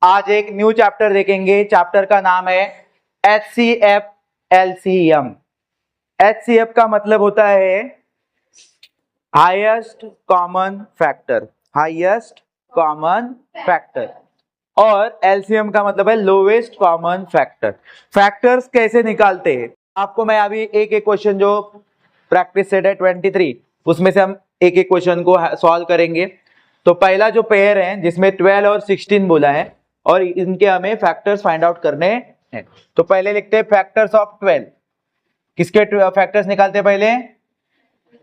आज एक new chapter देखेंगे। चैप्टर का नाम है HCF LCM। HCF का मतलब होता है highest common factor, highest common factor, और LCM का मतलब है लोवेस्ट कॉमन फैक्टर। फैक्टर्स कैसे निकालते हैं आपको मैं अभी एक एक क्वेश्चन जो प्रैक्टिस सेट है 23 उसमें से हम एक एक क्वेश्चन को सॉल्व करेंगे। तो पहला जो पेयर है जिसमें 12 और 16 बोला है और इनके हमें फैक्टर्स फाइंड आउट करने हैं। तो पहले लिखते हैं फैक्टर्स ऑफ 12। किसके फैक्टर्स निकालते हैं? पहले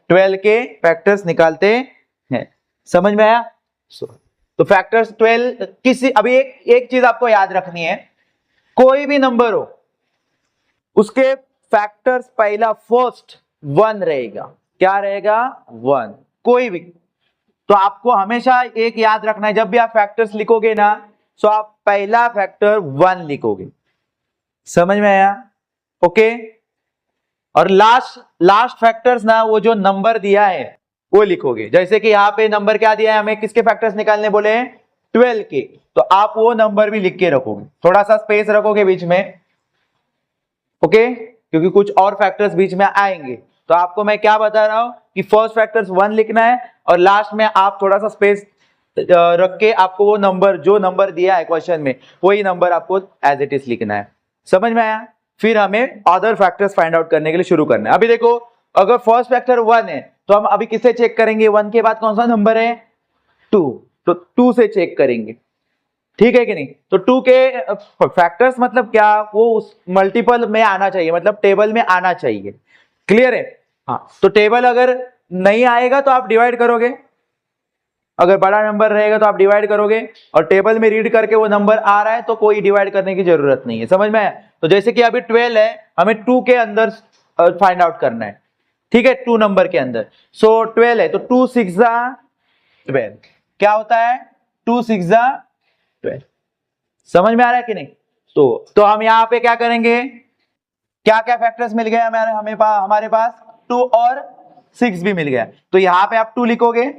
12 के फैक्टर्स निकालते हैं। समझ में आया? तो फैक्टर्स 12 किसी अभी एक चीज आपको याद रखनी है, कोई भी नंबर हो उसके फैक्टर्स पहला फर्स्ट 1 रहेगा। क्या रहेगा? 1। कोई भी। तो आपको हमेशा एक याद रखना है, जब भी आप फैक्टर्स लिखोगे ना तो आप पहला फैक्टर 1 लिखोगे। समझ में आया? ओके। और लास्ट फैक्टर्स ना वो जो नंबर दिया है वो लिखोगे। जैसे कि यहाँ पे नंबर क्या दिया है हमें, किसके फैक्टर्स निकालने बोले हैं? 12 के। तो आप वो नंबर भी लिख के रखोगे, थोड़ा सा स्पेस रखोगे बीच में, ओके, क्योंकि कुछ और फैक्टर्स बीच में आएंगे। तो आपको मैं क्या बता रहा हूं कि फर्स्ट फैक्टर्स 1 लिखना है और लास्ट में आप थोड़ा सा स्पेस रख के आपको वो नंबर जो नंबर दिया है क्वेश्चन में वही नंबर आपको एज इट इज लिखना है। समझ में आया? फिर हमें अदर फैक्टर्स फाइंड आउट करने के लिए शुरू करना है। अभी देखो, अगर फर्स्ट फैक्टर 1 है तो हम अभी किससे चेक करेंगे? 1 के बाद कौन सा नंबर है? 2। तो 2 से चेक करेंगे, ठीक है कि नहीं? तो 2 के फैक्टर्स मतलब क्या, वो उस मल्टीपल में आना चाहिए, मतलब टेबल में आना चाहिए। क्लियर है? हाँ। तो टेबल अगर नहीं आएगा तो आप डिवाइड करोगे, अगर बड़ा नंबर रहेगा तो आप डिवाइड करोगे, और टेबल में रीड करके वो नंबर आ रहा है तो कोई डिवाइड करने की जरूरत नहीं है। समझ में आया? तो जैसे कि अभी 12 है, हमें 2 के अंदर फाइंड आउट करना है, ठीक है, 2 नंबर के अंदर। सो 12 है तो 2 6 12 क्या होता है? 2 6 12। समझ में आ रहा है कि नहीं? तो हम यहाँ पे क्या करेंगे, क्या क्या फैक्टर्स मिल गए हमारे पास 2 और 6 भी मिल गया। तो यहाँ पे आप 2 लिखोगे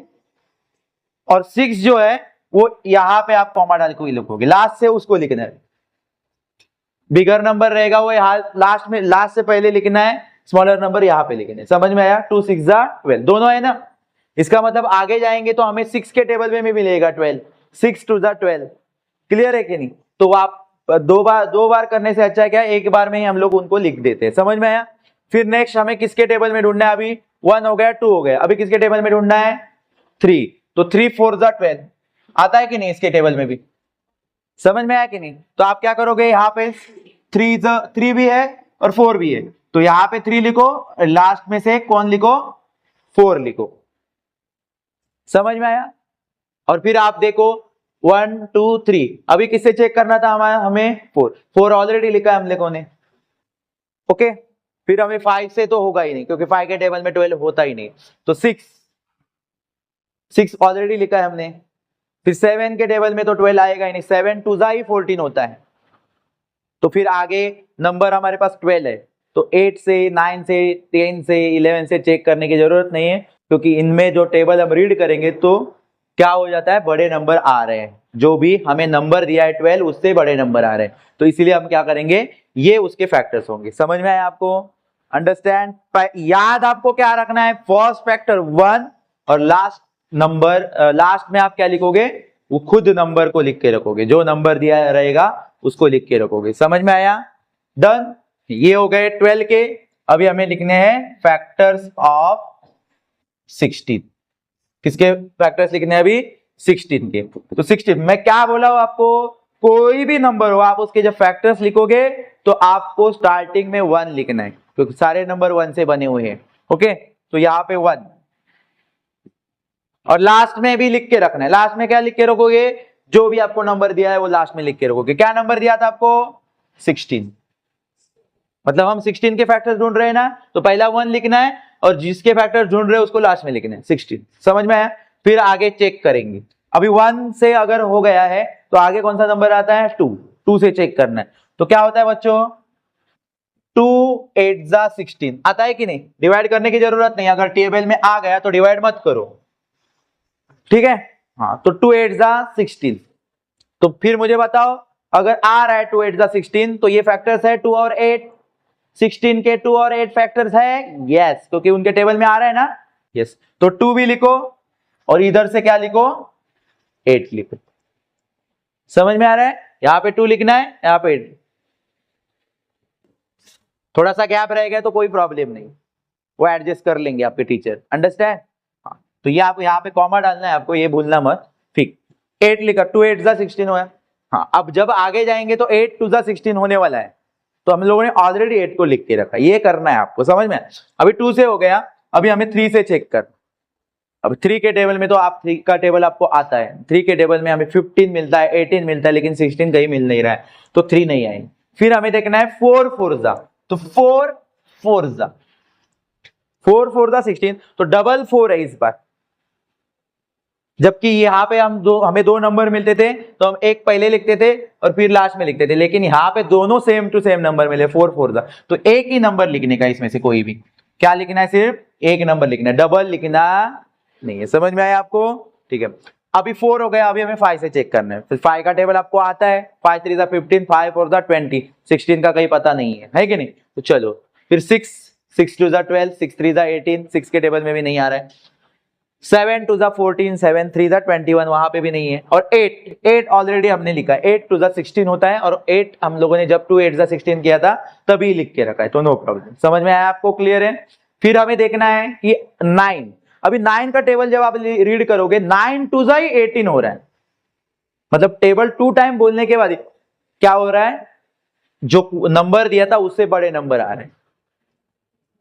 और 6 जो है वो यहाँ पे आप कॉमा डाल के लिखोगे, लास्ट से उसको लिखना है। बिगर नंबर रहेगा वो यहाँ लास्ट में, लास्ट से पहले लिखना है, स्मॉलर नंबर यहाँ पे लिखना है। समझ में आया? 2 6 12 दोनों है ना। इसका मतलब आगे जाएंगे तो हमें 6 के टेबल में भी मिलेगा 12, 6 2 12। क्लियर है कि नहीं? तो आप दो बार करने से अच्छा है क्या, एक बार में ही हम लोग उनको लिख देते हैं। समझ में आया? फिर नेक्स्ट हमें किसके टेबल में ढूंढना है? अभी 1 हो गया, 2 हो गया, अभी किसके टेबल में ढूंढना है? 3। तो 3 4 12 आता है कि नहीं इसके टेबल में भी? समझ में आया कि नहीं? तो आप क्या करोगे, यहाँ पे 3 भी है और 4 भी है, तो यहाँ पे 3 लिखो, लास्ट में से कौन लिखो? 4 लिखो। समझ में आया? और फिर आप देखो 1 2 3, अभी किससे चेक करना था हमें? 4 ऑलरेडी लिखा है हम लोगों ने, ओके। फिर हमें 5 से तो होगा ही नहीं क्योंकि 5 के टेबल में 12 होता ही नहीं। तो 6 ऑलरेडी लिखा है हमने। फिर 7 के टेबल में तो 12 आएगा ही नहीं, 7 2 14 होता है। तो फिर आगे नंबर हमारे पास 12 है, तो 8 से 9 से 10 से 11 से चेक करने की जरूरत नहीं है, क्योंकि इनमें जो टेबल हम रीड करेंगे तो क्या हो जाता है, बड़े नंबर आ रहे हैं। जो भी हमें नंबर दिया है 12 उससे बड़े नंबर आ रहे हैं, तो इसीलिए हम क्या करेंगे, ये उसके फैक्टर्स होंगे। समझ में आया आपको? अंडरस्टैंड? याद आपको क्या रखना है, फर्स्ट फैक्टर 1 और लास्ट नंबर, लास्ट में आप क्या लिखोगे, वो खुद नंबर को लिख के रखोगे, जो नंबर दिया रहेगा उसको लिख के रखोगे। समझ में आया? डन। ये हो गए 12 के। अभी हमें लिखने हैं फैक्टर्स ऑफ 16। किसके फैक्टर्स लिखने हैं अभी? 16 के। तो 16 मैं क्या बोला हूं आपको, कोई भी नंबर हो आप उसके जब फैक्टर्स लिखोगे तो आपको स्टार्टिंग में 1 लिखना है, क्योंकि सारे नंबर 1 से बने हुए हैं, ओके। तो यहाँ पे 1 और लास्ट में भी लिख के रखना है। लास्ट में क्या लिख के रखोगे, जो भी आपको नंबर दिया है वो लास्ट में लिख के रखोगे। क्या नंबर दिया था आपको? 16। मतलब हम 16 के फैक्टर्स ढूंढ रहे हैं ना, तो पहला 1 लिखना है और जिसके फैक्टर्स ढूंढ रहे हैं उसको लास्ट में लिखना है 16। समझ में आया? फिर आगे चेक करेंगे। अभी 1 से अगर हो गया है तो आगे कौन सा नंबर आता है? 2 से चेक करना है। तो क्या होता है बच्चों, 2 8 16 आता है कि नहीं? डिवाइड करने की जरूरत नहीं, अगर टेबल में आ गया तो डिवाइड मत करो, ठीक है। हाँ, तो 2 8 16। तो फिर मुझे बताओ, अगर आ रहा है 2 8 16, तो ये फैक्टर्स है 2 और 8, 16 के 2 और 8 फैक्टर्स है, यस, क्योंकि उनके टेबल में आ रहा है ना, यस। तो 2 भी लिखो और इधर से क्या लिखो, 8 लिखो। समझ में आ रहा है? यहां पे 2 लिखना है, यहां पे 8। थोड़ा सा गैप रहेगा तो कोई प्रॉब्लम नहीं, वो एडजस्ट कर लेंगे आपके टीचर, अंडरस्टैंड? हाँ, तो ये आप यहाँ पे कॉमा डालना है आपको, ये भूलना मत, ठीक। 8 लिखा, 2 8 16 हुआ। हाँ, अब जब आगे जाएंगे तो 8 2 16 होने वाला है, तो हम लोगों ने ऑलरेडी 8 को लिख के रखा, ये करना है आपको, समझ में? अभी 2 से हो गया, अभी हमें 3 से चेक कर। अब 3 के टेबल में तो आप 3 का टेबल आपको आता है, 3 के टेबल में हमें 15 मिलता है, 18 मिलता है, लेकिन 16 कहीं मिल नहीं रहा है, तो 3 नहीं आएंगे। फिर हमें देखना है 4 4 जा, तो 4 4 जा, 4 4 जा 16, तो डबल 4 है इस बार। जबकि यहाँ पे हमें 2 नंबर मिलते थे, तो हम एक पहले लिखते थे और फिर लास्ट में लिखते थे, लेकिन यहाँ पे दोनों सेम टू सेम नंबर मिले, 4 4 जा, तो एक ही नंबर लिखने का, इसमें से कोई भी क्या लिखना है, सिर्फ एक नंबर लिखना है, डबल लिखना नहीं है। समझ में आया आपको? ठीक है, अभी 4 हो गया, अभी हमें 5 से चेक करना है। फिर 5 का टेबल आपको आता है, 5 3 जा 15, 5 4 जा 20, 16 का कहीं पता नहीं है कि नहीं? तो चलो फिर 6 6 2 जा 12, 6 3 जा 18, 6 के टेबल में भी नहीं आ रहा है। 7 2 जा 14, 7 3 जा 21, वहां पे भी नहीं है। और 8 ऑलरेडी हमने लिखा है, 8 2 जा 16 होता है, और 8 हम लोगों ने जब 2 8 जा 16 किया था तभी लिख के रखा है, तो नो प्रॉब्लम। समझ में आया आपको? क्लियर है? फिर हमें देखना है कि 9, अभी 9 का टेबल जब आप रीड करोगे, 9 2 जा 18 हो रहा है, मतलब टेबल 2 टाइम बोलने के बाद क्या हो रहा है, जो नंबर दिया था उससे बड़े नंबर आ रहे हैं।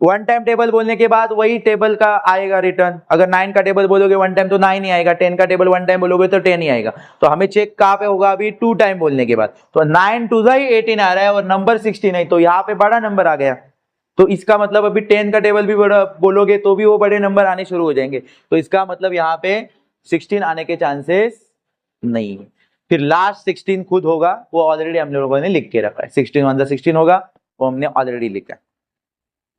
1 टाइम टेबल बोलने के बाद वही टेबल का आएगा रिटर्न। अगर 9 का टेबल बोलोगे 1 टाइम तो 9 ही आएगा, 10 का टेबल 1 टाइम बोलोगे तो 10 ही आएगा। तो हमें चेक कहां पे होगा, अभी 2 टाइम बोलने के बाद, तो 9 2 जा 18 आ रहा है और नंबर 16 है, तो यहाँ पे बड़ा नंबर आ गया। तो इसका मतलब अभी 10 का टेबल भी बड़ा बोलोगे तो भी वो बड़े नंबर आने शुरू हो जाएंगे, तो इसका मतलब यहाँ पे 16 आने के चांसेस नहीं है। फिर लास्ट 16 खुद होगा, वो ऑलरेडी हम लोगों ने लिख के रखा है, 16 1 जा 16 होगा, वो हमने ऑलरेडी लिखा है,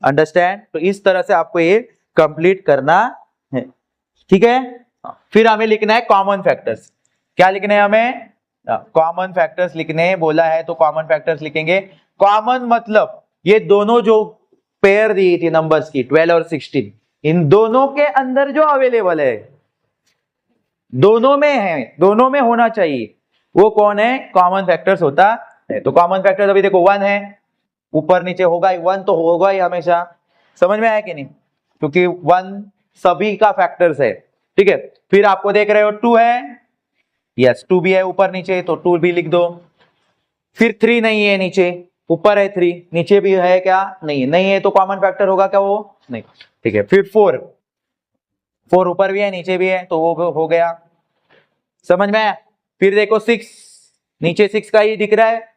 अंडरस्टैंड? तो इस तरह से आपको ये कंप्लीट करना है, ठीक है। फिर हमें लिखना है कॉमन फैक्टर्स। क्या लिखने हैं हमें? कॉमन फैक्टर्स लिखने बोला है, तो कॉमन फैक्टर्स लिखेंगे। कॉमन मतलब ये दोनों जो पेयर दी थी नंबर्स की 12 और 16, इन दोनों के अंदर जो अवेलेबल है, दोनों में है, दोनों में होना चाहिए, वो कौन है? कॉमन फैक्टर्स होता है। तो कॉमन फैक्टर्स अभी देखो 1 है, ऊपर नीचे होगा ही, 1 तो होगा ही हमेशा। समझ में आया कि नहीं? क्योंकि 1 सभी का फैक्टर्स है, ठीक है। फिर आपको देख रहे हो 2 है, यस 2 भी है ऊपर नीचे, तो 2 भी लिख दो। फिर 3 नहीं है नीचे, ऊपर है 3, नीचे भी है क्या? नहीं है, तो कॉमन फैक्टर होगा क्या वो? नहीं, ठीक है। फिर 4 ऊपर भी है नीचे भी है, तो वो हो गया। समझ में आया? फिर देखो 6, नीचे 6 का ही दिख रहा है,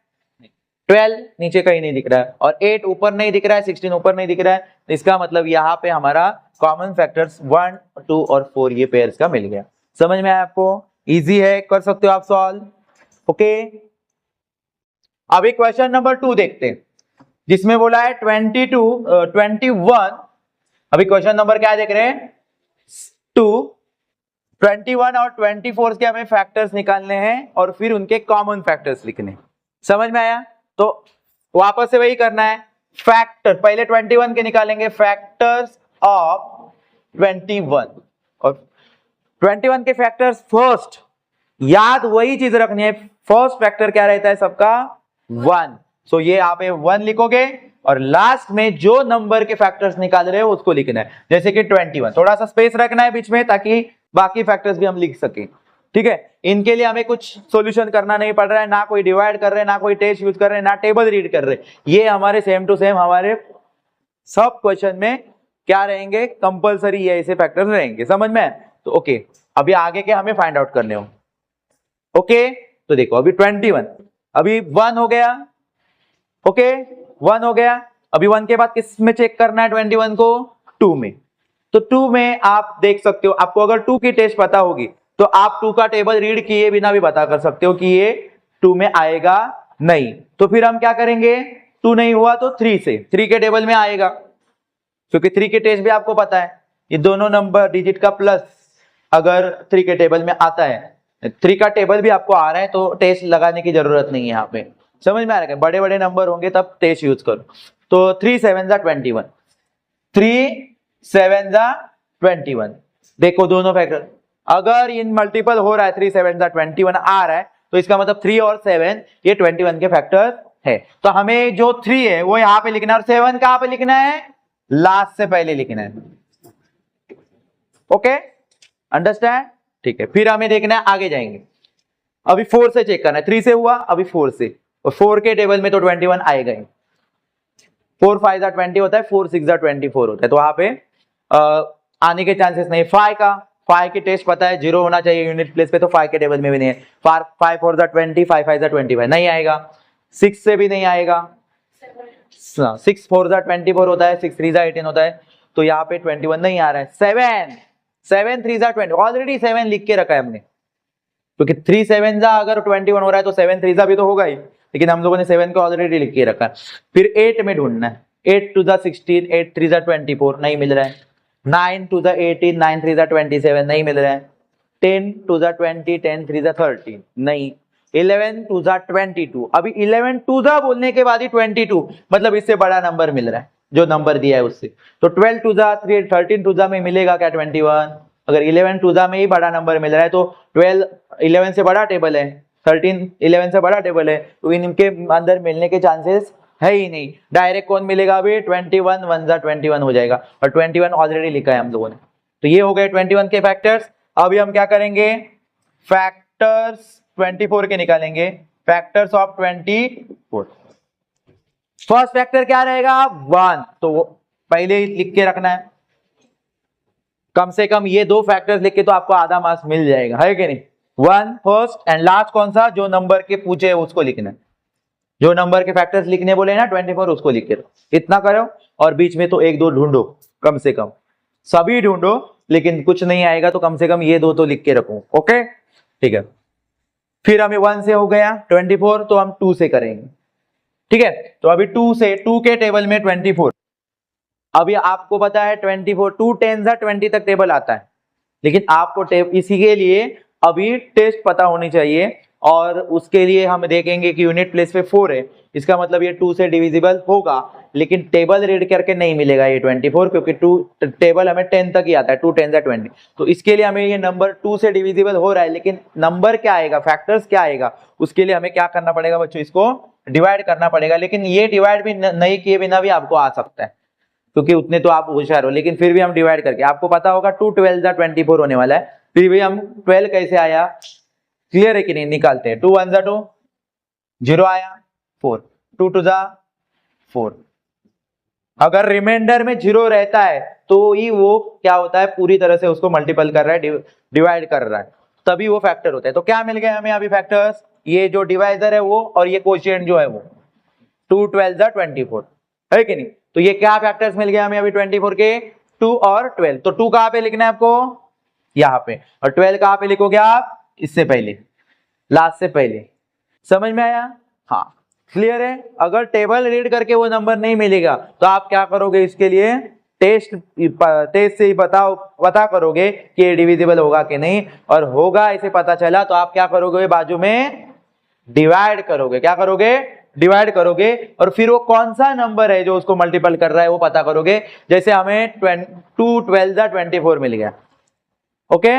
12 नीचे कहीं नहीं दिख रहा है, और 8 ऊपर नहीं दिख रहा है, 16 ऊपर नहीं दिख रहा है, तो इसका मतलब यहाँ पे हमारा कॉमन फैक्टर्स 1 2 और 4 ये पेयर्स का मिल गया। समझ में आया आपको? इजी है, कर सकते हो आप सॉल्व, ओके। अभी क्वेश्चन नंबर 2 देखते हैं, जिसमें बोला है 21। अभी क्वेश्चन नंबर क्या देख रहे हैं? 2, 21 और 24 के हमें फैक्टर्स निकालने हैं और फिर उनके कॉमन फैक्टर्स लिखने। समझ में आया? तो वापस से वही करना है, फैक्टर पहले 21 के निकालेंगे, फैक्टर्स ऑफ 21, और 21 के फैक्टर्स फर्स्ट, याद वही चीज रखनी है, फर्स्ट फैक्टर क्या रहता है सबका? 1। सो ये आप 1 लिखोगे और लास्ट में जो नंबर के फैक्टर्स निकाल रहे हो उसको लिखना है, जैसे कि 21, थोड़ा सा स्पेस रखना है बीच में ताकि बाकी फैक्टर्स भी हम लिख सकें, ठीक है। इनके लिए हमें कुछ सॉल्यूशन करना नहीं पड़ रहा है, ना कोई डिवाइड कर रहे हैं, ना कोई टेस्ट यूज कर रहे हैं, ना टेबल रीड कर रहे हैं, ये हमारे सेम टू सेम हमारे सब क्वेश्चन में क्या रहेंगे? कंपलसरी ये ऐसे फैक्टर्स रहेंगे। समझ में? तो ओके, अभी आगे के हमें फाइंड आउट करने हो, ओके। तो देखो अभी 21, अभी 1 हो गया, ओके 1 हो गया। अभी 1 के बाद किस में चेक करना है 21 को? 2 में। तो 2 में आप देख सकते हो, आपको अगर 2 की टेस्ट पता होगी तो आप 2 का टेबल रीड किए बिना भी पता कर सकते हो कि ये 2 में आएगा नहीं। तो फिर हम क्या करेंगे? 2 नहीं हुआ तो 3 से, 3 के टेबल में आएगा, क्योंकि 3 की टेस्ट भी आपको पता है, ये दोनों नंबर डिजिट का प्लस अगर 3 के टेबल में आता है 3 का टेबल भी आपको आ रहा है तो टेस्ट लगाने की जरूरत नहीं है यहाँ पे, समझ में आ रहा है? बड़े बड़े नंबर होंगे तब टेस्ट यूज करो। तो 3 7 21, 3 7 21। देखो दोनों फैक्टर अगर इन मल्टीपल हो रहा है, 3 7 21 आ रहा है, तो इसका मतलब 3 और 7 ये 21 के फैक्टर है। तो हमें जो 3 है वो यहाँ पे लिखना है और 7 कहां पे लिखना है? लास्ट से पहले लिखना है। Okay, understand? ठीक है, फिर हमें देखना है, आगे जाएंगे। अभी 4 से चेक करना है, 3 से हुआ, अभी 4 से, और 4 के टेबल में तो 21 आएगा ही। 4 5 20 होता है, 4 6 24 होता है, तो वहां पे आने के चांसेस नहीं। 5 की टेस्ट पता है 0 होना चाहिए यूनिट प्लेस पे, तो 5 के टेबल में भी नहीं है। 5 4 20, 5 5 25 नहीं आएगा। 6 से भी नहीं आएगा, 6 4 24 होता है, 6 3 18 होता है, तो यहाँ पे 21 नहीं आ रहा है। 7 3 20, ऑलरेडी 7 लिख के रखा है हमने, क्योंकि 3 7 अगर 21 हो रहा है तो 7 3 भी तो होगा ही, लेकिन हम लोगों ने 7 को ऑलरेडी लिख के रखा है। फिर 8 में ढूंढना है, 8 2 16, 8 3 24 नहीं मिल रहा है। 9 2 18, 9 3 27 नहीं मिल रहा है। 10 2 20, 10 3 30 नहीं। 11 2 22, अभी 11 2 बोलने के बाद ही 22, मतलब इससे बड़ा नंबर मिल रहा है जो नंबर दिया है उससे। तो 12 2 13 2 में मिलेगा क्या 21? अगर 11 2 में ही बड़ा नंबर मिल रहा है तो 12 11 से बड़ा टेबल है, 13 11 से बड़ा टेबल है, तो इनके अंदर मिलने के चांसेस है ही नहीं। डायरेक्ट कौन मिलेगा? अभी 21 1 21 हो जाएगा, और 21 ऑलरेडी लिखा है हम लोगों ने। तो ये हो गए 21 के फैक्टर्स। अभी हम क्या करेंगे? फैक्टर्स 24 के निकालेंगे, फैक्टर्स ऑफ 24। फर्स्ट फैक्टर क्या रहेगा? 1, तो पहले ही लिख के रखना है, कम से कम ये 2 फैक्टर्स लिख के तो आपको आधा मार्क्स मिल जाएगा, है कि नहीं? 1 फर्स्ट, एंड लास्ट कौन सा? जो नंबर के पूछे उसको लिखना है, जो नंबर के फैक्टर्स लिखने बोले ना 24, उसको लिख के रखो। इतना करो, और बीच में तो 1 2 ढूंढो, कम से कम सभी ढूंढो, लेकिन कुछ नहीं आएगा तो कम से कम ये 2 तो लिख के रखो। ओके, ठीक है। फिर हमें 1 से हो गया 24, तो हम 2 से करेंगे, ठीक है? तो अभी 2 से, 2 के टेबल में 24, अभी आपको पता है 24 2 10 20 तक टेबल आता है, लेकिन आपको इसी के लिए अभी टेस्ट पता होनी चाहिए, और उसके लिए हम देखेंगे कि यूनिट प्लेस पे 4 है, इसका मतलब ये 2 से डिविजिबल होगा, लेकिन टेबल रीड करके नहीं मिलेगा ये 24, क्योंकि 2 टेबल हमें 10 तक ही आता है, 2 10 20। तो इसके लिए हमें ये नंबर 2 से डिविजिबल हो रहा है, लेकिन नंबर क्या आएगा, फैक्टर्स क्या आएगा, उसके लिए हमें क्या करना पड़ेगा बच्चों? इसको डिवाइड करना पड़ेगा। लेकिन ये डिवाइड भी नहीं किए बिना भी आपको आ सकता है, क्योंकि उतने तो आप होशियार हो, लेकिन फिर भी हम डिवाइड करके, आपको पता होगा 2 12 24 होने वाला है, फिर भी हम 12 कैसे आया, क्लियर है कि नहीं? निकालते हैं। 2 1 2 0 आया, 4 2 2 4। अगर रिमाइंडर में 0 रहता है तो ही वो क्या होता है, पूरी तरह से उसको मल्टीपल कर रहा है, डिवाइड कर रहा है, तभी वो फैक्टर होता है। तो क्या मिल गया हमें अभी फैक्टर्स? ये जो डिवाइजर है वो, और ये कोशिएंट जो है वो 2 12 24, है कि नहीं? तो ये क्या फैक्टर्स मिल गया हमें अभी 24 के? 2 और 12। तो 2 कहां पे लिखना है आपको? यहाँ पे। और 12 कहां पे लिखोगे आप? इससे पहले, लास्ट से पहले। समझ में आया? हाँ, क्लियर है? अगर टेबल रीड करके वो नंबर नहीं मिलेगा तो आप क्या करोगे? इसके लिए टेस्ट से ही पता करोगे कि ये डिविजिबल होगा कि नहीं, और होगा इसे पता चला तो आप क्या करोगे? बाजू में डिवाइड करोगे। क्या करोगे? डिवाइड करोगे, और फिर वो कौन सा नंबर है जो उसको मल्टीपल कर रहा है वो पता करोगे। जैसे हमें 2 12 24 मिल गया, ओके?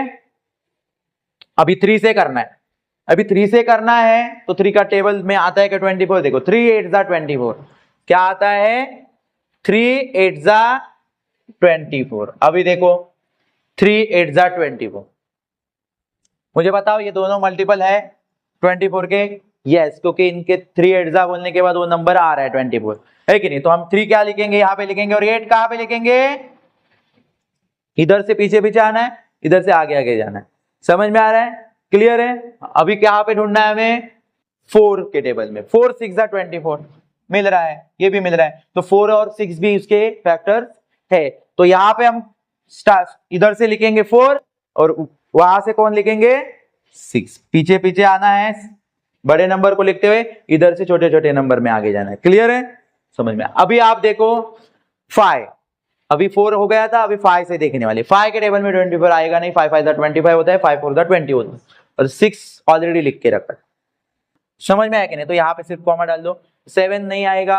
अभी 3 से करना है, अभी 3 से करना है तो 3 का टेबल में आता है कि 24, देखो 3 8 24 क्या आता है? 3 8 24। अभी देखो 3 8 24, मुझे बताओ ये दोनों मल्टीपल है 24 के? यस, क्योंकि इनके 3 8 बोलने के बाद वो नंबर आ रहा है 24, है कि नहीं? तो हम 3 क्या लिखेंगे? यहाँ पे लिखेंगे, और 8 कहां पे लिखेंगे? इधर से पीछे पीछे आना है, इधर से आगे आगे जाना है। समझ में आ रहा है? क्लियर है? अभी क्या पे ढूंढना है हमें? 4 के टेबल में। 4 6 24 मिल रहा है, ये भी मिल रहा है, तो 4 और 6 भी उसके फैक्टर है। तो यहाँ पे हम इधर से लिखेंगे 4, और वहां से कौन लिखेंगे? 6। पीछे पीछे आना है, बड़े नंबर को लिखते हुए इधर से छोटे छोटे नंबर में आगे जाना है। क्लियर है? समझ में? अभी आप देखो 5, अभी 4 हो गया था, अभी 5 से देखने वाले। 5 के टेबल में 24 आएगा नहीं, 5 5 25 होता है, 5 4 20 होता है, और 6 ऑलरेडी लिख के रखा है। समझ में आया कि नहीं? तो यहाँ पे सिर्फ कॉमा डाल दो। 7 नहीं आएगा,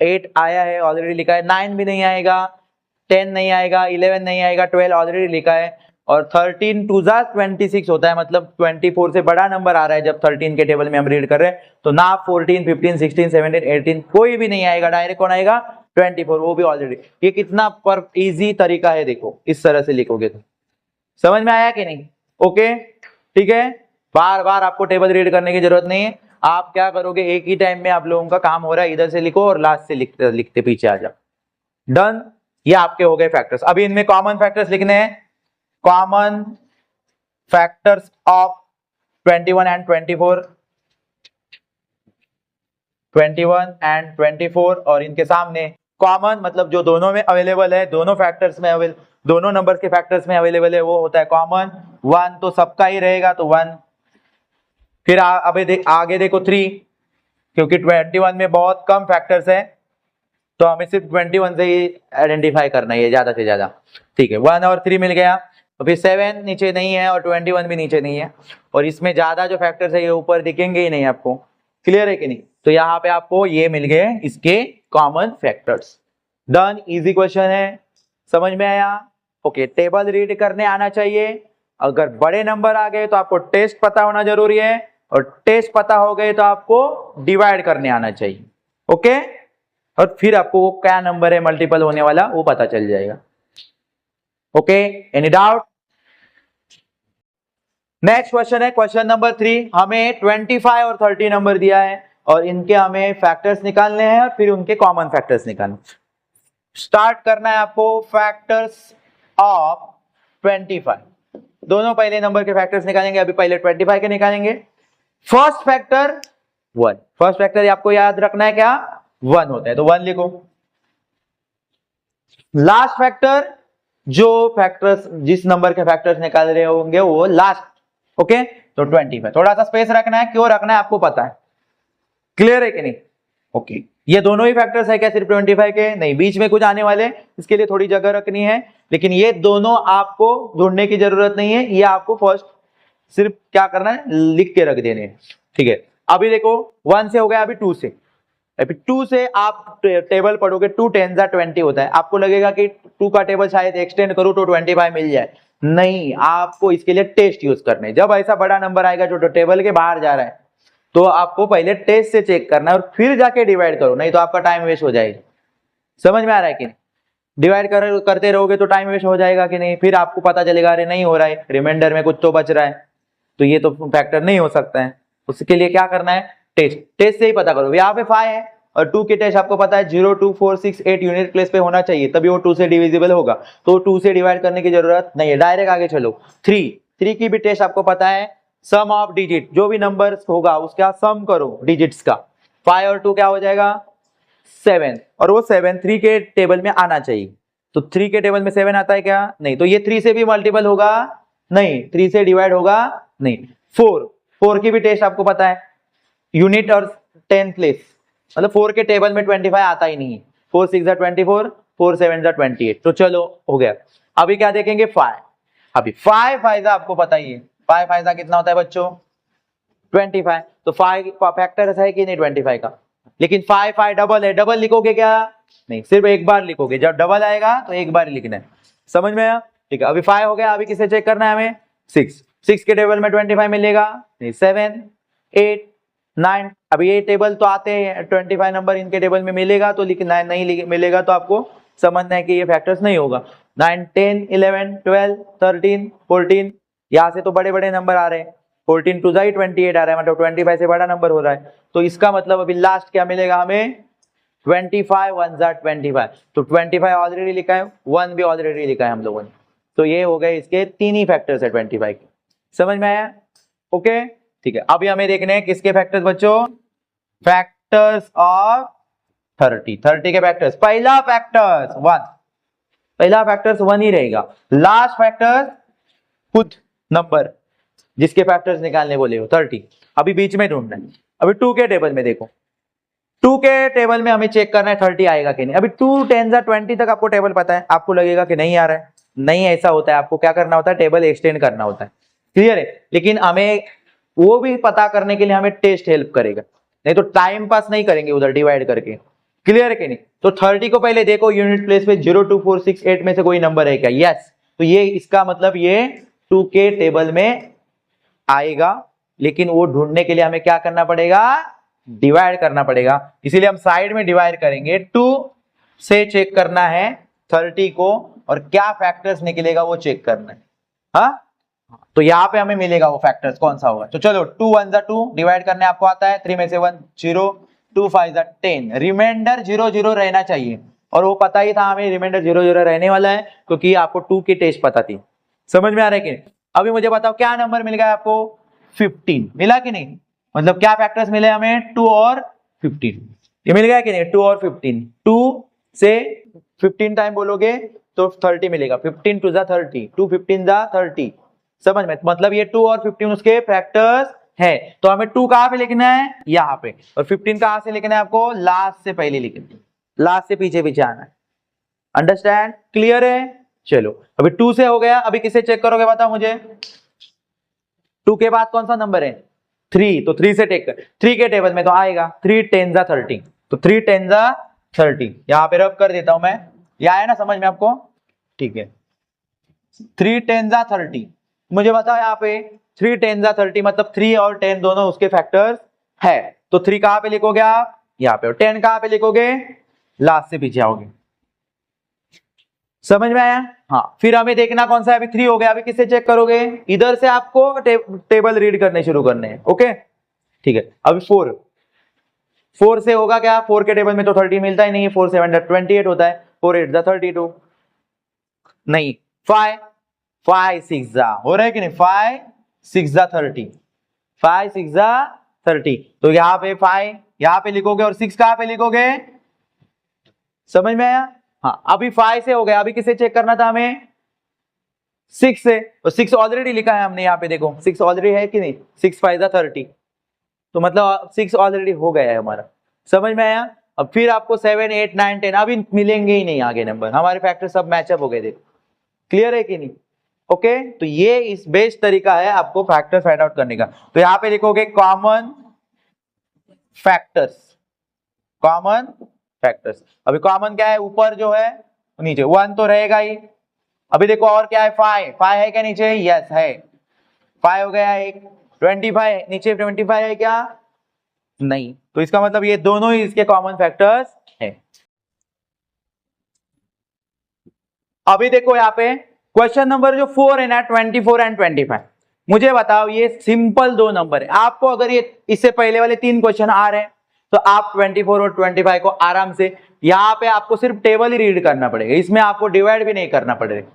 8 आया है ऑलरेडी लिखा है, 9 भी नहीं आएगा, 10 नहीं आएगा, 11 नहीं आएगा, 12 ऑलरेडी लिखा है, और 13 2 जा 26 होता है, मतलब 24 से बड़ा नंबर आ रहा है जब 13 के टेबल में हम रीड कर रहे हैं। तो ना 14 15 16 17 18 कोई भी नहीं आएगा, डायरेक्ट कौन आएगा? 24, वो भी ऑलरेडी। ये कितना पर इजी तरीका है, देखो इस तरह से लिखोगे तो। समझ में आया कि नहीं? ओके ठीक है, बार बार आपको टेबल रीड करने की जरूरत नहीं है। आप क्या करोगे, एक ही टाइम में आप लोगों का काम हो रहा है, इधर से लिखो और लास्ट से लिखते लिखते पीछे आ जाओ। डन, ये आपके हो गए फैक्टर्स। अभी इनमें कॉमन फैक्टर्स लिखने हैं। Common factors of 21 and 24, 21 and 24, और इनके सामने कॉमन मतलब जो दोनों में अवेलेबल है, दोनों फैक्टर्स में दोनों नंबर्स के फैक्टर्स में अवेलेबल है, वो होता है कॉमन। 1 तो सबका ही रहेगा, तो 1। फिर अभी आगे देखो 3, क्योंकि 21 में बहुत कम फैक्टर्स है, तो हमें सिर्फ 21 से ही आइडेंटिफाई करना है ज्यादा से ज्यादा। ठीक है, 1 और 3 मिल गया। तो फिर 7 नीचे नहीं है और 21 भी नीचे नहीं है, और इसमें ज्यादा जो फैक्टर्स है ये ऊपर दिखेंगे ही नहीं आपको। क्लियर है कि नहीं? तो यहाँ पे आपको ये मिल गए इसके common factors. Done, easy question है, समझ में आया? ओके, टेबल रीड करने आना चाहिए। अगर बड़े नंबर आ गए तो आपको टेस्ट पता होना जरूरी है, और टेस्ट पता हो गए तो आपको डिवाइड करने आना चाहिए। ओके, और फिर आपको वो क्या नंबर है मल्टीपल होने वाला वो पता चल जाएगा। Okay, any doubt? Next question है क्वेश्चन नंबर 3। हमें 25 और 30 नंबर दिया है, और इनके हमें फैक्टर्स निकालने हैं और फिर उनके कॉमन फैक्टर्स निकालने। स्टार्ट करना है आपको फैक्टर्स ऑफ 25। दोनों पहले नंबर के फैक्टर्स निकालेंगे, अभी पहले 25 के निकालेंगे। फर्स्ट फैक्टर 1, फर्स्ट फैक्टर आपको याद रखना है क्या? 1 होता है, तो 1 लिखो। लास्ट फैक्टर, जो फैक्टर्स जिस नंबर के फैक्टर्स निकाल रहे होंगे वो लास्ट। ओके, तो 25। थोड़ा सा स्पेस रखना है, क्यों रखना है आपको पता है। क्लियर है कि नहीं? ओके, ये दोनों ही फैक्टर्स है क्या सिर्फ 25 के? नहीं, बीच में कुछ आने वाले, इसके लिए थोड़ी जगह रखनी है, लेकिन ये दोनों आपको ढूंढने की जरूरत नहीं है, ये आपको फर्स्ट सिर्फ क्या करना है, लिख के रख देने। ठीक है, अभी देखो 1 से हो गया, अभी 2 से। अभी 2 से आप टेबल पढ़ोगे, 2 10 जा 20 होता है। आपको लगेगा कि 2 का टेबल शायद एक्सटेंड करूं तो 25 मिल जाए। नहीं, आपको इसके लिए टेस्ट यूज करने। जब ऐसा बड़ा नंबर आएगा जो टेबल के बाहर जा रहा है, तो आपको पहले टेस्ट से चेक करना है और फिर जाके डिवाइड करो, नहीं तो आपका टाइम वेस्ट हो जाएगा। समझ में आ रहा है कि नहीं? डिवाइड करते रहोगे तो टाइम वेस्ट हो जाएगा कि नहीं, फिर आपको पता चलेगा अरे नहीं हो रहा है, रिमाइंडर में कुछ तो बच रहा है, तो ये तो फैक्टर नहीं हो सकता है। उसके लिए क्या करना है, टेस्ट से ही पता करो। यहाँ पे 5 है और 2 के टेस्ट आपको पता है 0 2 4 6 8 यूनिट प्लेस पे होना चाहिए, तभी वो 2 से डिविजिबल होगा, तो 2 से डिवाइड करने की जरूरत नहीं है, डायरेक्ट आगे चलो। 3 की भी टेस्ट आपको पता है, सम ऑफ डिजिट, जो भी नंबर होगा उसका सम करो डिजिट्स का। 5 और 2 क्या हो जाएगा, 7, और वो 7 3 के टेबल में आना चाहिए। तो 3 के टेबल में 7 आता है क्या? नहीं, तो ये 3 से भी मल्टीपल होगा? नहीं, 3 से डिवाइड होगा? नहीं। 4 की भी टेस्ट आपको पता है, यूनिट और 10 प्लेस, मतलब 4 के टेबल में 25 आता ही नहीं। 4 6 जा 24, 4 7 जा 28, तो चलो हो गया। अभी क्या देखेंगे, 5। अभी 5 फायदा आपको पता ही है, 5 फायदा कितना होता है बच्चों, 25। तो 5 फैक्टर है कि नहीं 25 का, लेकिन 5 डबल है, डबल लिखोगे क्या? नहीं, सिर्फ एक बार लिखोगे, जब डबल आएगा तो एक बार लिखना है। समझ में आया? ठीक है, अभी 5 हो गया, अभी किसे चेक करना है हमें, 6 के टेबल में 25 मिलेगा नहीं, 7 8 9। अभी ये टेबल तो आते हैं 25 नंबर इनके टेबल में मिलेगा तो लिखना है, नहीं मिलेगा तो आपको समझना है कि ये फैक्टर्स नहीं होगा। 9 10 11 12 13 14, यहाँ से तो बड़े बड़े नंबर आ रहे हैं, 14 2 28 आ रहा है, मतलब 25 से बड़ा नंबर हो रहा है, तो इसका मतलब अभी लास्ट क्या मिलेगा हमें, 25 1 जा 25। तो 25 ऑलरेडी लिखा है, 1 भी ऑलरेडी लिखा है हम लोगों ने, तो ये हो गए इसके 3 ही फैक्टर्स है 25 के। समझ में आया? ओके, ठीक है। अभी हमें देखने हैं किसके फैक्टर्स बच्चों, फैक्टर्स ऑफ 30 के फैक्टर्स। पहला फैक्टर्स 1, पहला फैक्टर्स 1 ही रहेगा। लास्ट फैक्टर्स खुद नंबर जिसके फैक्टर्स निकालने बोले हो 30, अभी बीच में ढूंढना है। अभी 2 के टेबल में देखो, 2 के टेबल में हमें चेक करना है 30 आएगा कि नहीं। अभी 2 10 जा 20 तक आपको टेबल पता है, आपको लगेगा कि नहीं आ रहा है, नहीं ऐसा होता है, आपको क्या करना होता है, टेबल एक्सटेंड करना होता है। क्लियर है? लेकिन हमें वो भी पता करने के लिए हमें टेस्ट हेल्प करेगा, नहीं तो टाइम पास नहीं करेंगे उधर डिवाइड करके। क्लियर है कि नहीं? तो 30 को पहले देखो यूनिट प्लेस पे 0 2 4 6 8 में से कोई नंबर है क्या? यस। तो ये इसका मतलब ये 2 के टेबल में आएगा, लेकिन वो ढूंढने के लिए हमें क्या करना पड़ेगा? डिवाइड करना पड़ेगा। इसीलिए हम साइड में डिवाइड करेंगे। 2 से चेक करना है 30 को, और क्या फैक्टर्स निकलेगा वो चेक करना है। हाँ, तो यहाँ पे हमें मिलेगा वो फैक्टर्स कौन सा होगा। तो चलो 2 1 जा 2 डिवाइड करने आपको आता है, 3 में से 1 0, 2 5 जा 10, रिमाइंडर 0 0 रहना चाहिए, और वो पता ही था हमें रिमाइंडर 0 0 रहने वाला है, क्योंकि आपको 2 की टेस्ट पता थी। समझ में आ रहा है कि नहीं? अभी मुझे बताओ क्या नंबर मिल गया आपको? 15 मिला कि नहीं? मतलब क्या फैक्टर्स मिले हमें? 2 और 15। ये मिल गया कि नहीं? 2 और 15। 2 से 15 टाइम बोलोगे तो 30 मिलेगा। 15 2 जा 30, 2 15 जा 30। समझ में? मतलब ये 2 और 15 उसके फैक्टर्स है। तो हमें 2 कहां पे लिखना है? यहाँ पे। और 15 कहां से लिखना है आपको? लास्ट से पहले लिखना है, लास्ट से पीछे पीछे आना है। अंडरस्टैंड? क्लियर है? चलो अभी 2 से हो गया, अभी किसे चेक करोगे बताओ मुझे? 2 के बाद कौन सा नंबर है? 3। तो 3 से टेक कर, 3 के टेबल में तो आएगा 3 10 जा 30। तो 3 10 जा 30 यहां पे रब कर देता हूं मैं। यह आया ना समझ में आपको? ठीक है, 3 10 जा 30। मुझे बताओ यहाँ पे 3 10 जा 30 मतलब 3 और 10 दोनों उसके फैक्टर्स है। तो 3 कहां पे लिखोगे आप? यहाँ पे। और 10 कहां पे लिखोगे? लास्ट से पीछे आओगे। समझ में आया? हाँ, फिर हमें देखना कौन सा है। अभी 3 हो गया, अभी किससे चेक करोगे? इधर से आपको टेबल रीड करने शुरू करने हैं। ओके ठीक है। अभी 4 से होगा क्या? 4 के टेबल में तो 30 मिलता ही नहीं है। 4 7 जा 28 होता है, 4 8 जा 32। नहीं, 5 6 जा हो रहा है कि नहीं? 5 6 जा 30, 5 6 जा 30। तो यहाँ पे 5 यहाँ पे लिखोगे, और 6 कहां पे लिखोगे? समझ में आया? हाँ, अभी 5 से हो गया, अभी किसे चेक करना था हमें? 6 से। तो 6 ऑलरेडी लिखा है हमने यहाँ पे, देखो 6 ऑलरेडी है कि नहीं? 6 5 जा 30, तो मतलब 6 ऑलरेडी हो गया है हमारा। समझ में आया? अब फिर आपको 7 8 9 10 अभी मिलेंगे ही नहीं आगे नंबर, हमारे फैक्टर सब मैचअप हो गए। देखो क्लियर है कि नहीं? ओके, तो ये इस बेस्ट तरीका है आपको फैक्टर फाइंड आउट करने का। तो यहाँ पे लिखोगे कॉमन फैक्टर्स, कॉमन फैक्टर्स। अभी कॉमन क्या है? ऊपर जो है नीचे 1 तो रहेगा ही। अभी देखो और क्या है? 5 है क्या नीचे? यस है, 5 हो गया एक। 25 नीचे 25 है क्या? नहीं। तो इसका मतलब ये दोनों ही इसके कॉमन फैक्टर्स है। अभी देखो यहाँ पे क्वेश्चन नंबर जो 4 है ना, 24 एंड 25, मुझे बताओ ये सिंपल दो नंबर है। आपको अगर ये इससे पहले वाले 3 क्वेश्चन आ रहे हैं तो आप 24 और 25 को आराम से, यहाँ पे आपको सिर्फ टेबल ही रीड करना पड़ेगा, इसमें आपको डिवाइड भी नहीं करना पड़ेगा।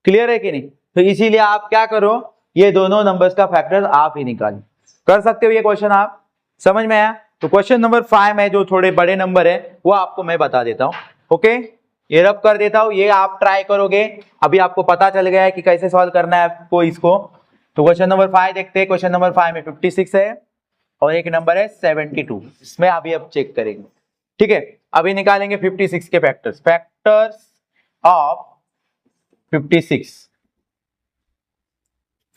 क्लियर है कि नहीं? तो इसीलिए आप क्या करो, ये दोनों नंबर्स का फैक्टर आप ही निकालो। कर सकते हो ये क्वेश्चन आप। समझ में आया? तो क्वेश्चन नंबर 5 में जो थोड़े बड़े नंबर है वो आपको मैं बता देता हूं। ओके, ये रब कर देता हूं, ये आप ट्राई करोगे। अभी आपको पता चल गया है कि कैसे सॉल्व करना है आपको इसको। तो क्वेश्चन नंबर 5 देखते हैं। क्वेश्चन नंबर 5 में 56 है और एक नंबर है 72, इसमें अभी अब चेक करेंगे। ठीक है, अभी निकालेंगे 56 के factors. Factors of 56।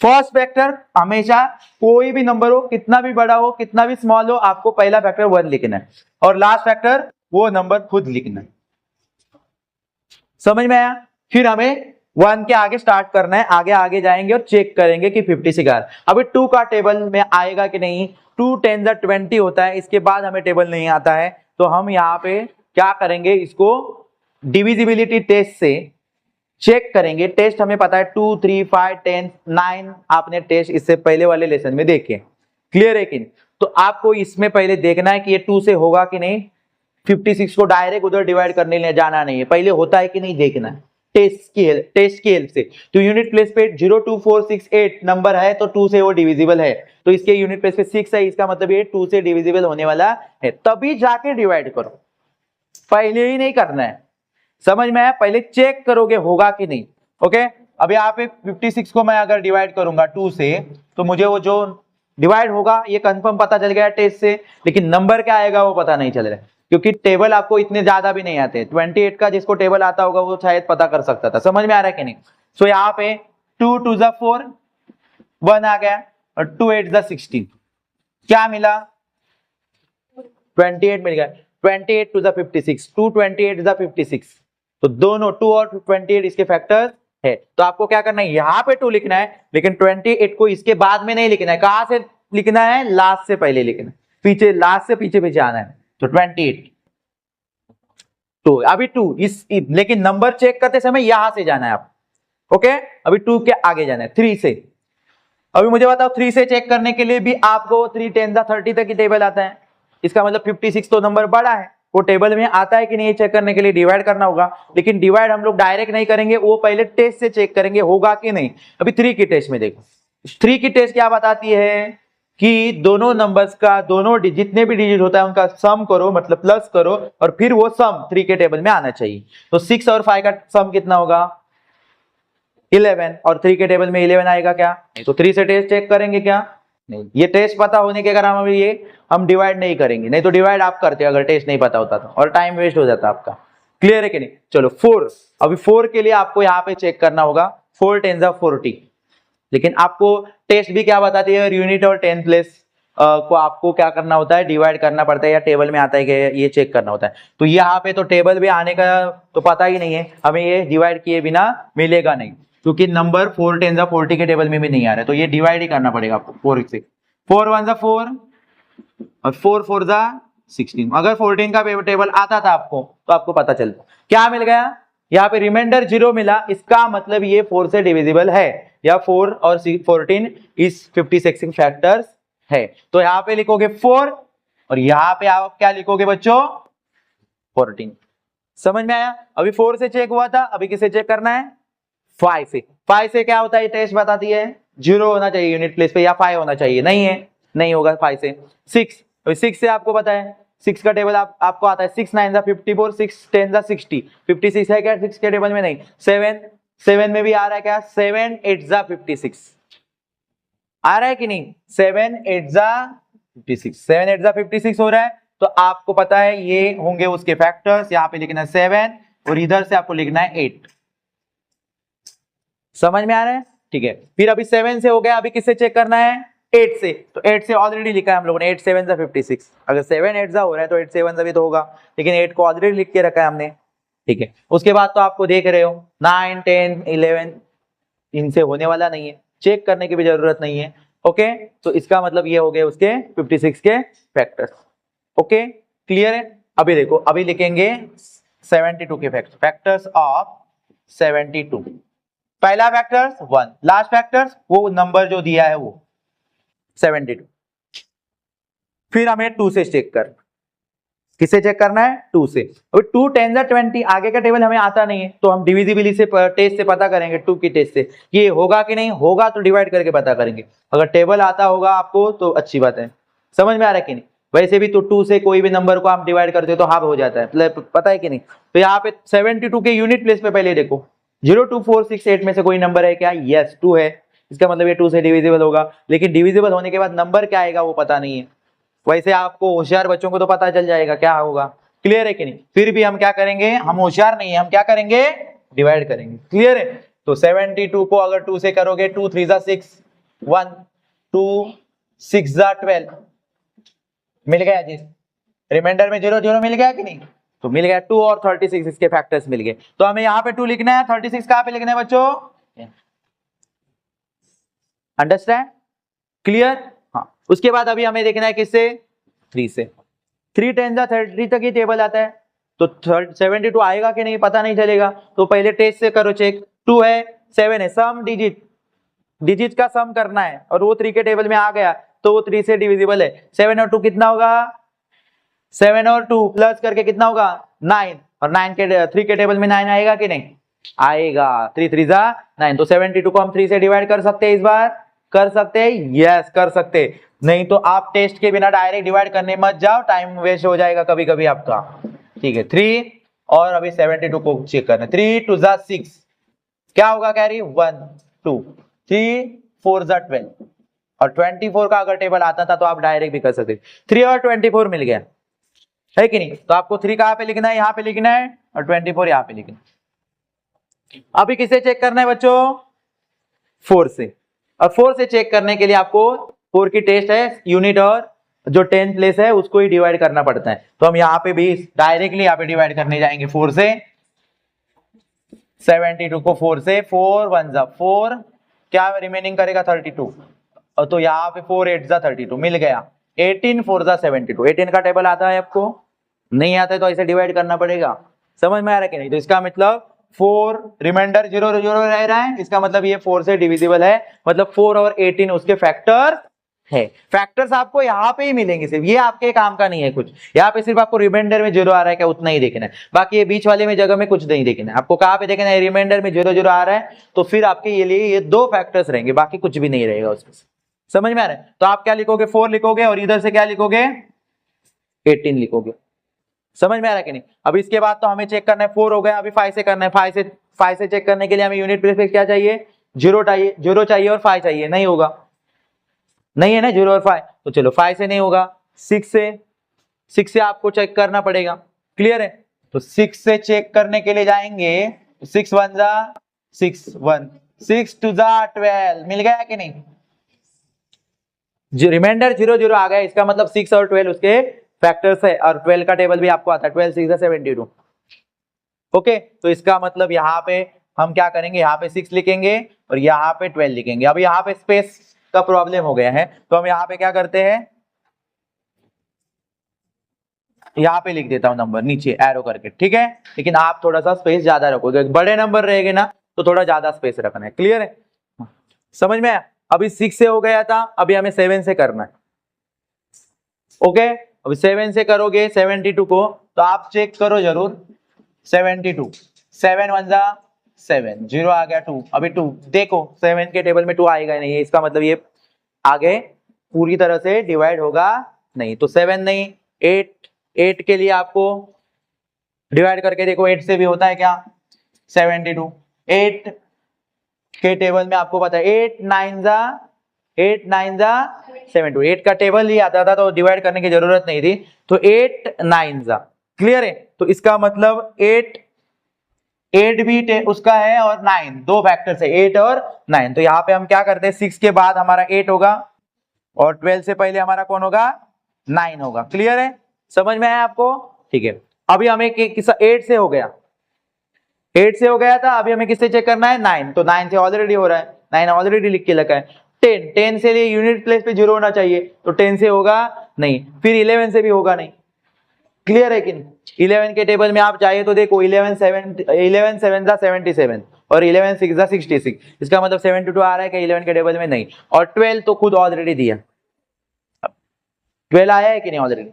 First factor हमेशा कोई भी नंबर हो, कितना भी बड़ा हो कितना भी स्मॉल हो, आपको पहला फैक्टर 1 लिखना है और लास्ट फैक्टर वो नंबर खुद लिखना है। समझ में आया? फिर हमें 1 के आगे स्टार्ट करना है, आगे आगे जाएंगे और चेक करेंगे कि 56 आ रहा है। अभी 2 का टेबल में आएगा कि नहीं? 2 10 जा 20 होता है, इसके बाद हमें टेबल नहीं आता है। तो हम यहाँ पे क्या करेंगे, इसको डिविजिबिलिटी टेस्ट से चेक करेंगे। टेस्ट हमें पता है 2 3 5 10 9, आपने टेस्ट इससे पहले वाले लेसन में देखे। क्लियर है कि नहीं? तो आपको इसमें पहले देखना है कि ये 2 से होगा कि नहीं। 56 को डायरेक्ट उधर डिवाइड करने लिए जाना नहीं है, पहले होता है कि नहीं देखना है टेस्ट की हेल्प से। तो यूनिट प्लेस पे 0 2 4 6 8 नंबर है तो 2 से वो डिविजिबल है, तो इसके यूनिट प्लेस पे 6 है, इसका मतलब ये 2 से डिविजिबल होने वाला है, तभी जाके डिवाइड करो, पहले ही नहीं करना है। समझ में आया? पहले चेक करोगे होगा कि नहीं। ओके, अब यहाँ पे 56 को मैं अगर डिवाइड करूंगा 2 से तो मुझे वो जो डिवाइड होगा ये कंफर्म पता चल गया टेस्ट से, लेकिन नंबर क्या आएगा वो पता नहीं चल रहा है, क्योंकि टेबल आपको इतने ज्यादा भी नहीं आते। 28 का जिसको टेबल आता होगा वो शायद पता कर सकता था। समझ में आ रहा है कि नहीं? सो यहाँ पे 2 2 जा 4, 1 आ गया और 2 8 16, क्या मिला 28 मिल गया। 28 टू द 56, 2 28 द 56, तो दोनों 2 और 28 इसके फैक्टर्स है। तो आपको क्या करना है, यहाँ पे 2 लिखना है, लेकिन 28 को इसके बाद में नहीं लिखना है। कहां से लिखना है, लास्ट से पहले लिखना है, पीछे लास्ट से पीछे पीछे आना है। तो 28 2, अभी 2 लेकिन नंबर चेक करते समय यहां से जाना है आप, ओके। अभी 2 के आगे जाना है 3 से। अभी मुझे बताओ 3 से चेक करने के लिए भी आपको 3 10 30 तक की टेबल आता है, इसका मतलब 56 तो नंबर बड़ा है, वो टेबल में आता है कि नहीं चेक करने के लिए डिवाइड करना होगा। लेकिन डिवाइड हम लोग डायरेक्ट नहीं करेंगे, वो पहले टेस्ट से चेक करेंगे होगा कि नहीं। अभी 3 की टेस्ट में देखो, 3 की टेस्ट क्या बताती है कि दोनों नंबर्स का जितने भी डिजिट होता है उनका सम करो, मतलब प्लस करो, और फिर वो सम 3 के टेबल में आना चाहिए। तो 6 और 5 का सम कितना होगा 11, और 3 के टेबल में 11 आएगा क्या, तो 3 से टेस्ट चेक करेंगे क्या, नहीं। ये टेस्ट पता होने के कारण अभी ये हम डिवाइड नहीं करेंगे, नहीं तो डिवाइड आप करते अगर टेस्ट नहीं पता होता तो, और टाइम वेस्ट हो जाता आपका। क्लियर है कि नहीं। चलो 4, अभी 4 के लिए आपको यहाँ पे चेक करना होगा 4 10 40, लेकिन आपको टेस्ट भी क्या बताती है, यूनिट और 10 प्लेस को आपको क्या करना होता है, डिवाइड करना पड़ता है, या टेबल में आता है कि ये चेक करना होता है। तो यहाँ पे तो टेबल में आने का तो पता ही नहीं है, हमें ये डिवाइड किए बिना मिलेगा नहीं, क्योंकि नंबर 4 10 40 के टेबल में भी नहीं आ रहा है, तो ये डिवाइड ही करना पड़ेगा आपको 4 से। 4 1 4 और 4 4 16। अगर 14 का टेबल आता था आपको तो आपको पता चलता क्या मिल गया, यहाँ पे रिमाइंडर 0 मिला, इसका मतलब ये 4 से डिविजिबल है, या 4 और 14 इस 56 फैक्टर्स है। तो यहाँ पे लिखोगे 4 और यहाँ पे आप क्या लिखोगे बच्चों 14। समझ में आया। अभी 4 से चेक हुआ था, अभी किसे चेक करना है 5 से। 5 से क्या होता है, टेस्ट बताती है 0 होना चाहिए यूनिट प्लेस पे, या 5 होना चाहिए, नहीं है, नहीं होगा 5 से। 6, 6 से आपको पता है 6 का टेबल आपको आता है 6 9 54, 6 10 60, 56 है क्या 6 के टेबल में, नहीं। 7 में भी आ रहा है क्या, 7 8 56 आ रहा है कि नहीं, 7 8 56, 7 8 56 हो रहा है। तो आपको पता है ये होंगे उसके फैक्टर्स, यहाँ पे लिखना है 7 और इधर से आपको लिखना है 8। समझ में आ रहा है, ठीक है। फिर अभी 7 से हो गया, अभी किससे चेक करना है 8 से। तो 8 से ऑलरेडी लिखा है हम लोगों ने, 8 7 56, अगर 7 8 हो रहा है तो 8 7 भी तो होगा, लेकिन 8 को ऑलरेडी लिख के रखा है हमने, ठीक है। उसके बाद तो आपको देख रहे हो 9 10 11 इनसे होने वाला नहीं है, चेक करने की भी जरूरत नहीं है, ओके। तो इसका मतलब ये हो गए उसके 56 के फैक्टर्स, ओके क्लियर है। अभी देखो, अभी लिखेंगे 72 के फैक्टर्स ऑफ 72। पहला फैक्टर्स 1, लास्ट फैक्टर्स वो नंबर जो दिया है वो 72। फिर हमें 2 से चेक कर, किससे चेक करना है 2 से। अभी 2 10 20, आगे का टेबल हमें आता नहीं है, तो हम डिविजिबिलिटी से टेस्ट से पता करेंगे 2 की टेस्ट से, ये होगा कि नहीं होगा, तो डिवाइड करके पता करेंगे। अगर टेबल आता होगा आपको तो अच्छी बात है, समझ में आ रहा है कि नहीं। वैसे भी तो 2 से कोई भी नंबर को आप डिवाइड करते हो तो हाफ हो जाता है, मतलब पता है कि नहीं। तो यहाँ पे 72 के यूनिट प्लेस पे पहले देखो 0 2 4 6 8 में से कोई नंबर है क्या, यस 2 है, इसका मतलब ये 2 से डिविजिबल होगा। लेकिन डिविजिबल होने के बाद नंबर क्या आएगा वो पता नहीं है, वैसे आपको होशियार बच्चों को तो पता चल जाएगा क्या होगा, क्लियर है कि नहीं। फिर भी हम क्या करेंगे, हम होशियार नहीं है, हम क्या करेंगे डिवाइड करेंगे, क्लियर है। तो 72 को अगर 2 से करोगे 2 3 6 1 2 6 12 मिल गया जी, रिमाइंडर में 0 0 मिल गया कि नहीं, तो मिल गया 2 और 36 इसके फैक्टर्स मिल गए। तो हमें यहाँ पे 2 लिखना है, 36 कहाँ पे लिखना है बच्चों, अंडरस्टैंड क्लियर। हाँ, उसके बाद अभी हमें देखना है किससे 3 से। 3 10 30 तक ही टेबल आता है, तो 72 आएगा कि नहीं पता नहीं चलेगा, तो पहले टेस्ट से करो चेक। 2 है 7 है, सम डिजिट का सम करना है, और वो 3 के टेबल में आ गया तो वो 3 से डिविजिबल है। 7 और 2 कितना होगा, 7 और 2 प्लस करके कितना होगा 9, और 9 के 3 के टेबल में 9 आएगा कि नहीं आएगा, 3 3 9। तो 72 को हम 3 से डिवाइड कर सकते हैं, इस बार कर सकते हैं, यस कर सकते। नहीं तो आप टेस्ट के बिना डायरेक्ट डिवाइड करने मत जाओ, टाइम वेस्ट हो जाएगा कभी कभी आपका, ठीक है। 3 और अभी 72 को चेक करना, 3 2 6 क्या होगा कैरी 1 2 3 4 12, और 24 का अगर टेबल आता था तो आप डायरेक्ट भी कर सकते। 3 और 24 मिल गया है कि नहीं, तो आपको 3 कहां पे लिखना है, यहाँ पे लिखना है, और 24 यहाँ पे लिखना है। अभी किसे चेक करना है बच्चों 4 से। और 4 से चेक करने के लिए आपको 4 की टेस्ट है, यूनिट और जो 10 प्लेस है उसको ही डिवाइड करना पड़ता है। तो हम यहाँ पे भी डायरेक्टली यहाँ पे डिवाइड करने जाएंगे 4 से। 72 को 4 से, 4 1 जा 4, क्या रिमेनिंग करेगा 32, और तो यहाँ पे 4 8 जा 32 मिल गया। 18 4 जा 72, 18 का टेबल आता है आपको? नहीं आता है तो ऐसे डिवाइड करना पड़ेगा। समझ में आ रहा है कि नहीं? तो इसका मतलब 4 रिमाइंडर 0 0 रह रहा है, इसका मतलब ये 4 से डिविजिबल है, मतलब 4 और 18 उसके फैक्टर है। फैक्टर्स आपको यहाँ पे ही मिलेंगे, सिर्फ ये आपके काम का नहीं है कुछ। यहाँ पे सिर्फ आपको रिमाइंडर में 0 आ रहा है क्या उतना ही देखना है, बाकी ये बीच वाले में जगह में कुछ नहीं देखना है। आपको कहाँ पे देखना है? रिमाइंडर में 0 0 आ रहा है तो फिर आपके ये लिए ये 2 फैक्टर्स रहेंगे, बाकी कुछ भी नहीं रहेगा उसमें। समझ में आ रहा है? तो आप क्या लिखोगे? 4 लिखोगे और इधर से क्या लिखोगे? 18 लिखोगे। समझ में आ रहा है कि नहीं? अब इसके बाद तो हमें चेक करना है, 4 हो गया, अभी 5 से करना है। 5 से चेक करने के लिए हमें यूनिट प्लेस पे क्या चाहिए? 0 चाहिए, 0 चाहिए और 5 चाहिए। नहीं होगा, नहीं है ना 0 और 5, तो चलो 5 से नहीं होगा, 6 से आपको चेक करना पड़ेगा। क्लियर है? तो 6 से चेक करने के लिए जाएंगे, 6 1 जा 6 1, 6 2 जा 12, मिल गया कि नहीं? जो रिमाइंडर 0 0 आ गया, इसका मतलब 6 और 12 उसके फैक्टर्स है, और 12 का टेबल भी आपको आता है, 12 6 जा 72। ओके, तो इसका मतलब यहाँ पे हम क्या करेंगे? यहाँ पे 6 लिखेंगे और यहाँ पे 12 लिखेंगे। अब यहाँ पे स्पेस का प्रॉब्लम हो गया है, तो हम यहाँ पे क्या करते हैं? यहाँ पे लिख देता हूं नंबर नीचे एरो करके, ठीक है? लेकिन आप थोड़ा सा स्पेस ज्यादा रखोगे, बड़े नंबर रहेंगे ना तो थोड़ा ज्यादा स्पेस रखना है। क्लियर है? समझ में आया? अभी 6 से हो गया था, अभी हमें 7 से करना है। ओके, अभी 7 से करोगे 72 को, तो आप चेक करो जरूर। 72 7 1 जा 7, 0 आ गया 2, अभी 2 देखो 7 के टेबल में 2 आएगा नहीं, इसका मतलब ये आगे पूरी तरह से डिवाइड होगा नहीं। तो 7 नहीं, 8 के लिए आपको डिवाइड करके देखो, 8 से भी होता है क्या? 72, 8 के टेबल में आपको पता है 8 9 जा 72, 8 का टेबल ही आता था तो डिवाइड करने की जरूरत नहीं थी, तो 8 9 जा। क्लियर है? तो इसका मतलब 8 भी उसका है और 9, 2 फैक्टर्स है 8 और 9। तो यहाँ पे हम क्या करते हैं? 6 के बाद हमारा 8 होगा और 12 से पहले हमारा कौन होगा? 9 होगा। क्लियर है? समझ में आया आपको? ठीक है, अभी हमें किसका 8 से हो गया, 8 से हो गया था, अभी हमें किससे चेक करना है? 9, तो 9 से ऑलरेडी हो रहा है, 9 ऑलरेडी लिख के लगा है। 10 से लिए यूनिट प्लेस पे 0 होना चाहिए, तो 10 से होगा नहीं, फिर 11 से भी होगा नहीं। क्लियर है कि नहीं? 11 के टेबल में आप चाहिए तो देखो 11 7 जा 77 और 11 6 जा 66, इसका मतलब 72 आ रहा है क्या 11 के टेबल में? नहीं। और 12 तो खुद ऑलरेडी दिया, 12 आया है कि नहीं ऑलरेडी?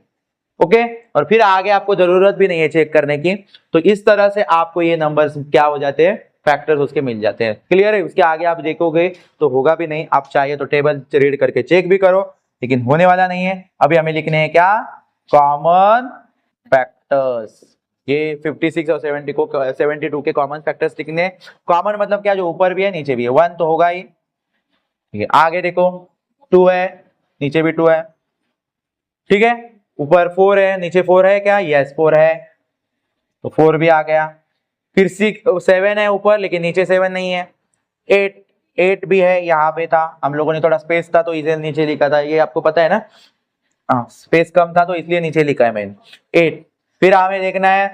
ओके, और फिर आगे आपको जरूरत भी नहीं है चेक करने की। तो इस तरह से आपको ये नंबर्स क्या हो जाते हैं? फैक्टर्स उसके मिल जाते हैं। क्लियर है? उसके आगे आप देखोगे तो होगा भी नहीं, आप चाहिए तो टेबल रीड करके चेक भी करो, लेकिन होने वाला नहीं है। अभी हमें लिखने हैं क्या? Common factors. ये 56 और 72 के कॉमन फैक्टर्स लिखने। कॉमन मतलब क्या? जो ऊपर भी है नीचे भी है, 1 तो होगा ही। ठीक है, आगे देखो 2 है, नीचे भी 2 है, ठीक है, ऊपर 4 है, नीचे 4 है क्या? यस 4 है, तो 4 भी आ गया। फिर 7 है ऊपर, लेकिन नीचे 7 नहीं है। 8 भी है, यहाँ पे था, हम लोगों ने थोड़ा स्पेस था तो इसे नीचे लिखा था, ये आपको पता है ना? हाँ, स्पेस कम था तो इसलिए नीचे लिखा है मैंने 8। फिर हमें देखना है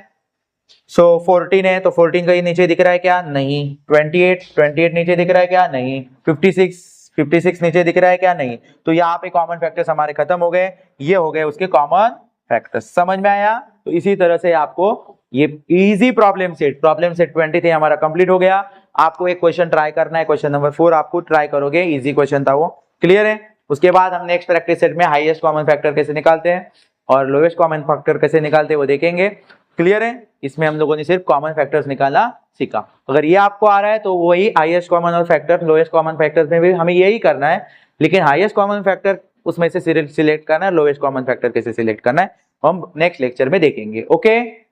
14 है, तो 14 कहीं नीचे दिख रहा है क्या? नहीं। 28 नीचे दिख रहा है क्या? नहीं। 56 नीचे दिख रहा है क्या? नहीं। तो यहाँ पे कॉमन फैक्टर्स हमारे खत्म हो गए, ये हो गए उसके कॉमन फैक्टर्स। समझ में आया? तो इसी तरह से आपको ये इजी प्रॉब्लम सेट 23 हमारा कंप्लीट हो गया। आपको एक क्वेश्चन ट्राई करना है, क्वेश्चन नंबर 4 आपको ट्राई करोगे, इजी क्वेश्चन था वो। क्लियर है? उसके बाद हम नेक्स्ट प्रैक्टिस सेट में हाईएस्ट कॉमन फैक्टर कैसे निकालते हैं और लोएस्ट कॉमन फैक्टर कैसे निकालते हैं वो देखेंगे। क्लियर है? इसमें हम लोगों ने सिर्फ कॉमन फैक्टर्स निकालना सीखा। अगर ये आपको आ रहा है तो वही हाईएस्ट कॉमन और फैक्टर लोएस्ट कॉमन फैक्टर्स में भी हमें यही करना है, लेकिन हाईएस्ट कॉमन फैक्टर उसमें से सिलेक्ट करना है, लोएस्ट कॉमन फैक्टर कैसे सिलेक्ट करना है हम नेक्स्ट लेक्चर में देखेंगे। ओके।